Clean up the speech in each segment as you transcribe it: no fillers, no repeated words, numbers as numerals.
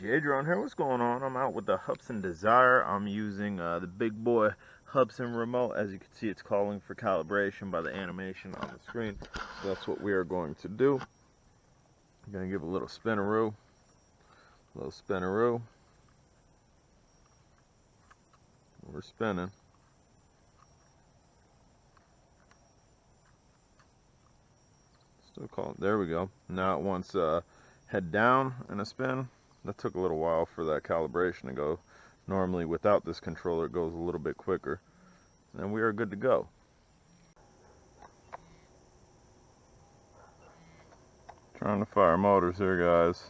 Jaydrone here, what's going on? I'm out with the Hubsan Desire. I'm using the big boy Hubsan remote. As you can see, it's calling for calibration by the animation on the screen. So that's what we are going to do. I'm going to give a little spinaroo. We're spinning. Still calling. There we go. Now it wants head down in a spin. That took a little while for that calibration to go. Normally without this controller it goes a little bit quicker. And we are good to go. Trying to fire motors here, guys.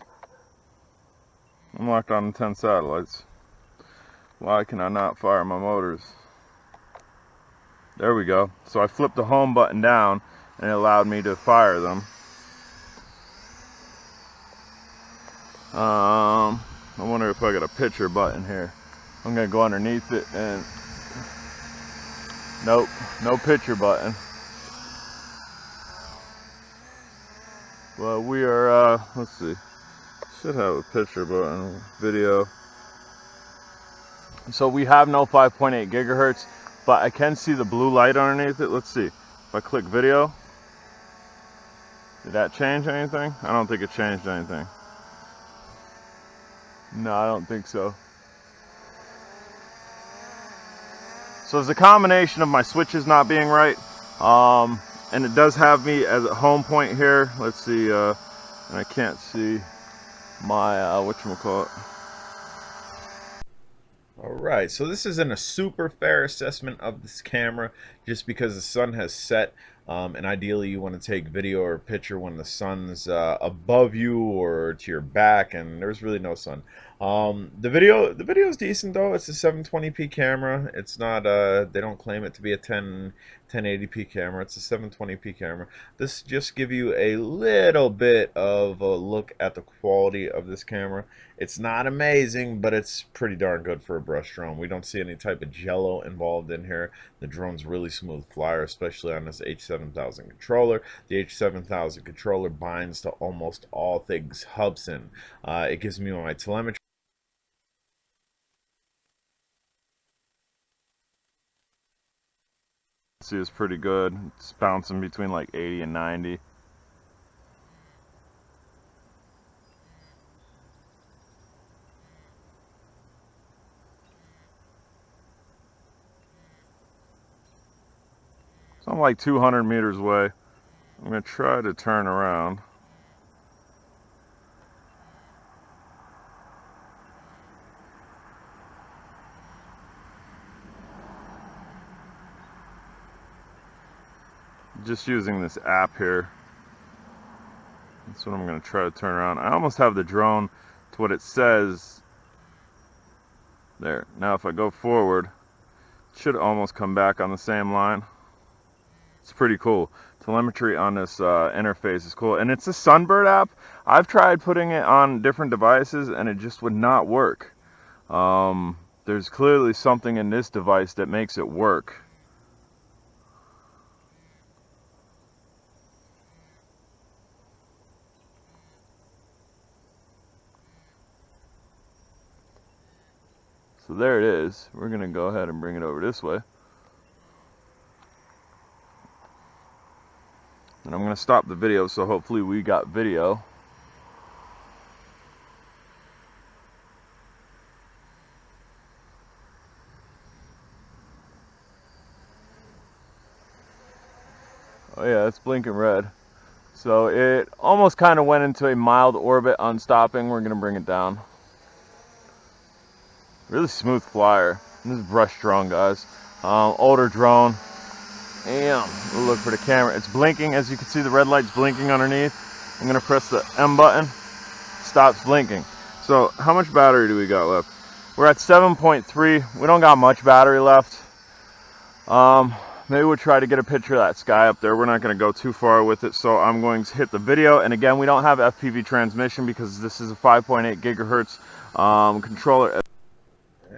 I'm locked on 10 satellites. Why can I not fire my motors? There we go. So I flipped the home button down and it allowed me to fire them. I wonder if I got a picture button here. I'm gonna go underneath it and nope, no picture button. Well, we are let's see, should have a picture button. Video. So we have no 5.8 gigahertz, but I can see the blue light underneath it. Let's see if I click video. Did that change anything? I don't think it changed anything. No, I don't think so. So it's a combination of my switches not being right, and it does have me as a home point here. Let's see, and I can't see my whatchamacallit. Alright, so this isn't a super fair assessment of this camera just because the sun has set, and ideally you want to take video or picture when the sun's above you or to your back and there's really no sun. The video is decent though. It's a 720p camera. It's not they don't claim it to be a 1080p camera. It's a 720p camera. This just give you a little bit of a look at the quality of this camera. It's not amazing, but it's pretty darn good for a brush drone. We don't see any type of jello involved in here. The drone's really smooth flyer, especially on this H7000 controller. The H7000 controller binds to almost all things Hubsan. It gives me my telemetry. See, it's pretty good. It's bouncing between like 80 and 90. So I'm like 200 meters away. I'm going to try to turn around. Just using this app here. That's what I'm going to try to turn around. I almost have the drone to what it says there. Now if I go forward, it should almost come back on the same line. It's pretty cool. Telemetry on this interface is cool. And it's a Sunbird app. I've tried putting it on different devices and it just would not work. There's clearly something in this device that makes it work. So there it is. We're going to go ahead and bring it over this way. And I'm going to stop the video, so hopefully we got video. Oh yeah, it's blinking red. So it almost kind of went into a mild orbit on stopping. We're going to bring it down. Really smooth flyer. This is brush drone, guys. Older drone. Damn. We'll look for the camera. It's blinking. As you can see, the red light's blinking underneath. I'm going to press the M button. Stops blinking. So how much battery do we got left? We're at 7.3. We don't got much battery left. Maybe we'll try to get a picture of that sky up there. We're not going to go too far with it, so I'm going to hit the video. And again, we don't have FPV transmission because this is a 5.8 gigahertz controller.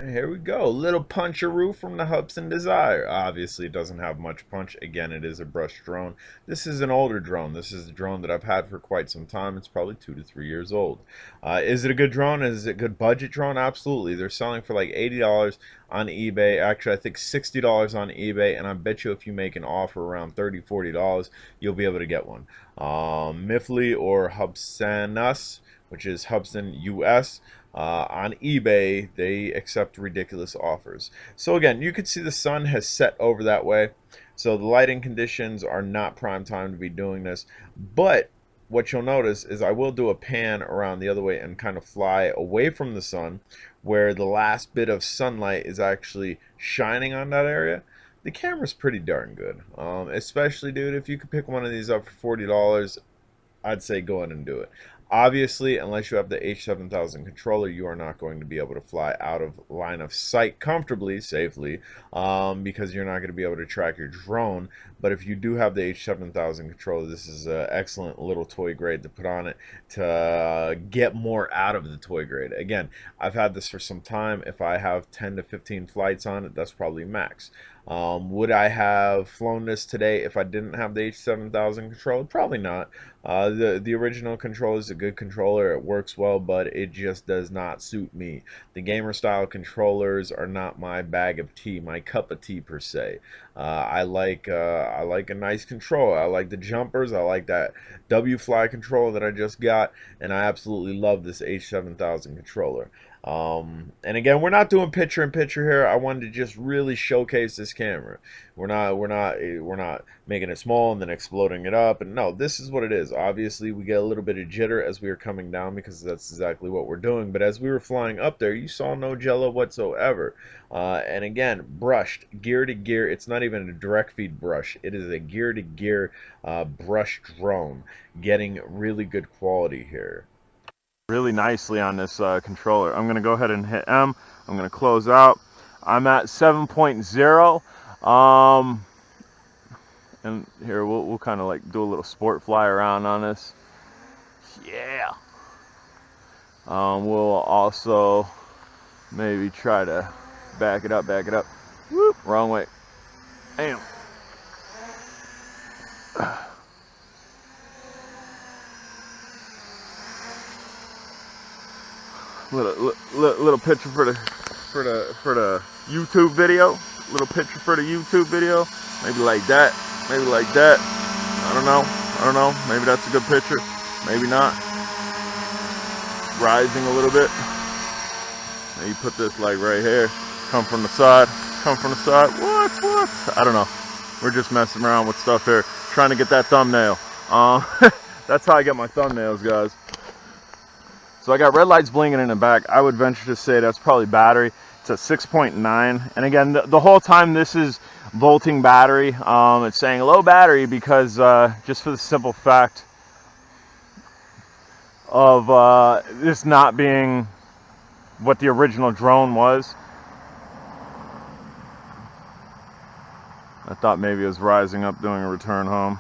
Here we go. Little puncheroo from the Hubsan Desire. Obviously, it doesn't have much punch. Again, it is a brush drone. This is an older drone. This is a drone that I've had for quite some time. It's probably 2 to 3 years old. Is it a good drone? Is it a good budget drone? Absolutely. They're selling for like $80 on eBay. Actually, I think $60 on eBay. And I bet you if you make an offer around $30, $40, you'll be able to get one. Mifli or Hubsanus, which is Hubsan US. On eBay, they accept ridiculous offers. So again, you can see the sun has set over that way. So the lighting conditions are not prime time to be doing this. But what you'll notice is I will do a pan around the other way and kind of fly away from the sun, where the last bit of sunlight is actually shining on that area. The camera's pretty darn good. Especially, dude, if you could pick one of these up for $40, I'd say go ahead and do it. Obviously, unless you have the H7000 controller, you are not going to be able to fly out of line of sight comfortably, safely, because you're not going to be able to track your drone. But if you do have the H7000 controller, this is an excellent little toy grade to put on it to get more out of the toy grade. Again, I've had this for some time. If I have 10 to 15 flights on it, that's probably max. Would I have flown this today if I didn't have the H7000 controller? Probably not. The original controller is a good controller. It works well, but it just does not suit me. The gamer style controllers are not my bag of tea, my cup of tea per se. I like a nice controller. I like the jumpers. I like that W-Fly controller that I just got, and I absolutely love this H7000 controller. And again, we're not doing picture in picture here. I wanted to just really showcase this camera. We're not making it small and then exploding it up. And no, this is what it is. Obviously, we get a little bit of jitter as we were coming down because that's exactly what we're doing. But as we were flying up there, you saw no jello whatsoever. And again, brushed gear to gear. It's not even a direct feed brush. It is a gear to gear brush drone, getting really good quality here. Really nicely on this controller. I'm going to go ahead and hit M. I'm going to close out. I'm at 7.0. And here we'll kind of like do a little sport fly around on this. Yeah. We'll also maybe try to back it up. Whoop, wrong way. Damn. Little picture for the YouTube video. Little picture for the YouTube video. Maybe like that. Maybe like that. I don't know. Maybe that's a good picture. Maybe not. Rising a little bit. And you put this like right here. Come from the side. What? I don't know. We're just messing around with stuff here. Trying to get that thumbnail. That's how I get my thumbnails, guys. So I got red lights blinking in the back. I would venture to say that's probably battery. It's a 6.9. And again, the whole time this is volting battery. It's saying low battery because just for the simple fact of this not being what the original drone was. I thought maybe it was rising up doing a return home.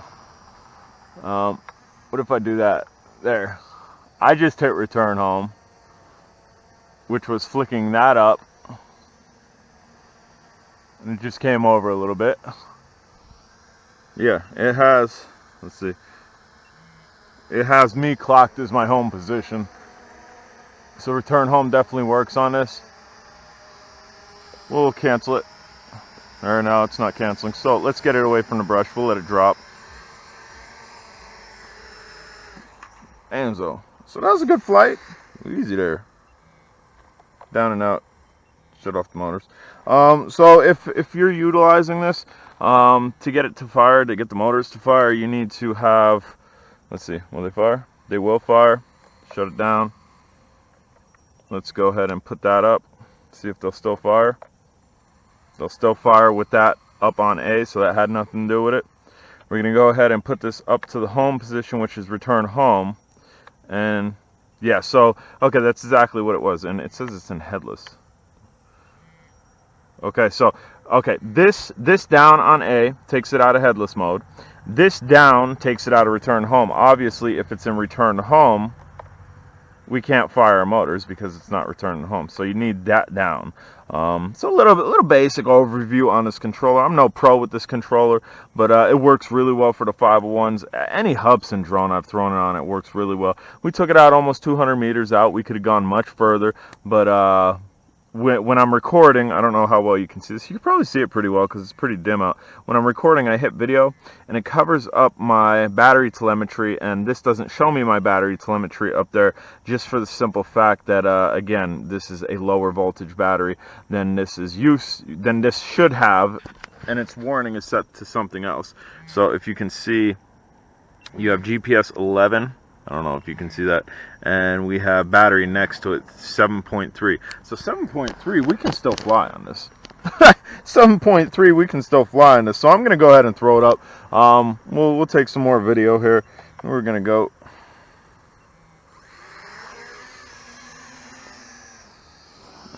What if I do that? There. I just hit return home, which was flicking that up. And it just came over a little bit. Yeah, it has, let's see. It has me clocked as my home position. So return home definitely works on this. We'll cancel it. Or no, it's not canceling. So let's get it away from the brush. We'll let it drop. Anzo. So that was a good flight. Easy there. Down and out. Shut off the motors. So if you're utilizing this to get it to fire, to get the motors to fire, you need to have, let's see, will they fire? They will fire. Shut it down. Let's go ahead and put that up. See if they'll still fire. They'll still fire with that up on A, so that had nothing to do with it. We're going to go ahead and put this up to the home position, which is return home. And yeah, so okay, that's exactly what it was, and it says it's in headless. Okay, so okay, this down on A takes it out of headless mode. This down takes it out of return home. Obviously, if it's in return home, we can't fire our motors because it's not returning home. So you need that down. So a little basic overview on this controller. I'm no pro with this controller, but it works really well for the 501s. Any Hubsan drone I've thrown it on, it works really well. We took it out almost 200 meters out. We could have gone much further, but when I'm recording, I don't know how well you can see this. You can probably see it pretty well because it's pretty dim out. When I'm recording, I hit video, and it covers up my battery telemetry, and this doesn't show me my battery telemetry up there, just for the simple fact that, again, this is a lower voltage battery than this should have, and its warning is set to something else. So if you can see, you have GPS 11. I don't know if you can see that. And we have battery next to it, 7.3. So 7.3, we can still fly on this. 7.3, we can still fly on this. So I'm going to go ahead and throw it up. We'll take some more video here. We're going to go.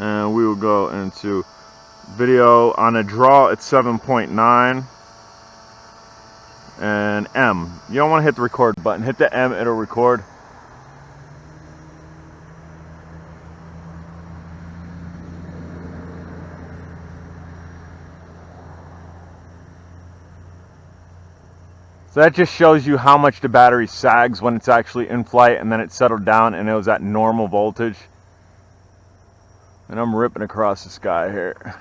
And we will go into video on a draw at 7.9. And M. You don't want to hit the record button. Hit the M, it'll record. So that just shows you how much the battery sags when it's actually in flight, and then it settled down and it was at normal voltage. And I'm ripping across the sky here.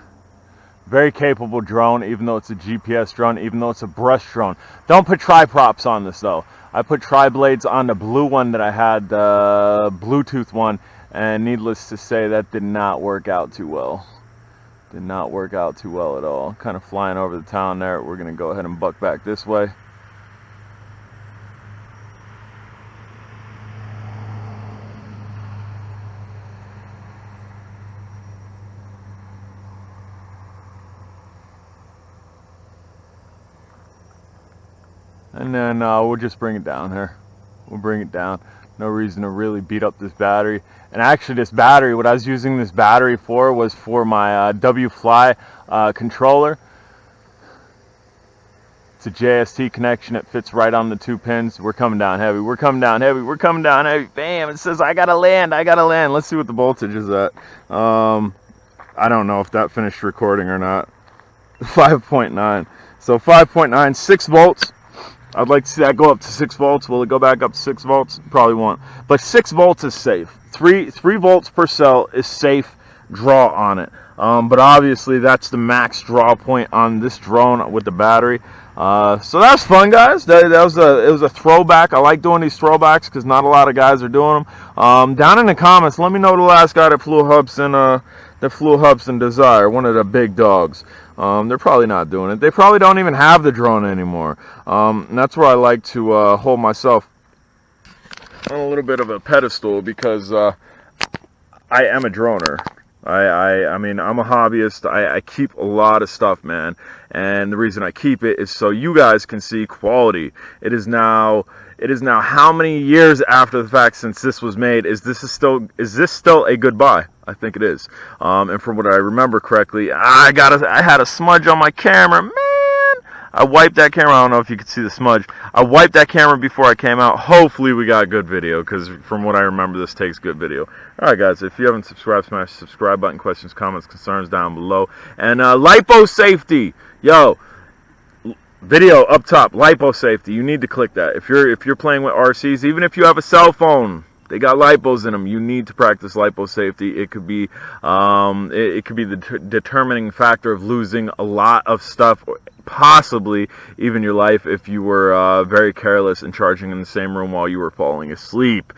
Very capable drone, even though it's a GPS drone, even though it's a brush drone. Don't put tri-props on this though. I put tri-blades on the blue one that I had, the Bluetooth one, and needless to say, that did not work out too well. Did not work out too well at all. Kind of flying over the town there. We're gonna go ahead and buck back this way. And then we'll just bring it down here. We'll bring it down. No reason to really beat up this battery. And actually this battery, what I was using this battery for was for my W-Fly controller. It's a JST connection. It fits right on the 2 pins. We're coming down heavy. We're coming down heavy. We're coming down heavy. Bam! It says I gotta land. I gotta land. Let's see what the voltage is at. I don't know if that finished recording or not. 5.9. So 5.9, 6 volts. I'd like to see that go up to 6 volts. Will it go back up to 6 volts? Probably won't. But 6 volts is safe. 3 volts per cell is safe draw on it. But obviously that's the max draw point on this drone with the battery. So that's fun, guys. It was a throwback. I like doing these throwbacks because not a lot of guys are doing them. Down in the comments, let me know the last guy that flew Hubsan Desire, one of the big dogs. They're probably not doing it. They probably don't even have the drone anymore. And that's where I like to hold myself on a little bit of a pedestal because I am a droner. I mean, I'm a hobbyist. I keep a lot of stuff, man. And the reason I keep it is so you guys can see quality. It is now how many years after the fact since this was made? Is this still a good buy? I think it is. And from what I remember correctly, I had a smudge on my camera, man. I wiped that camera. I don't know if you could see the smudge. I wiped that camera before I came out. Hopefully we got good video, because from what I remember, this takes good video. All right, guys, if you haven't subscribed, smash the subscribe button. Questions, comments, concerns down below. And lipo safety, yo. Video up top, lipo safety. You need to click that. If you're playing with RCs, even if you have a cell phone, they got lipos in them. You need to practice lipo safety. It could be the determining factor of losing a lot of stuff, possibly even your life, if you were very careless and charging in the same room while you were falling asleep.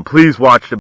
Please watch the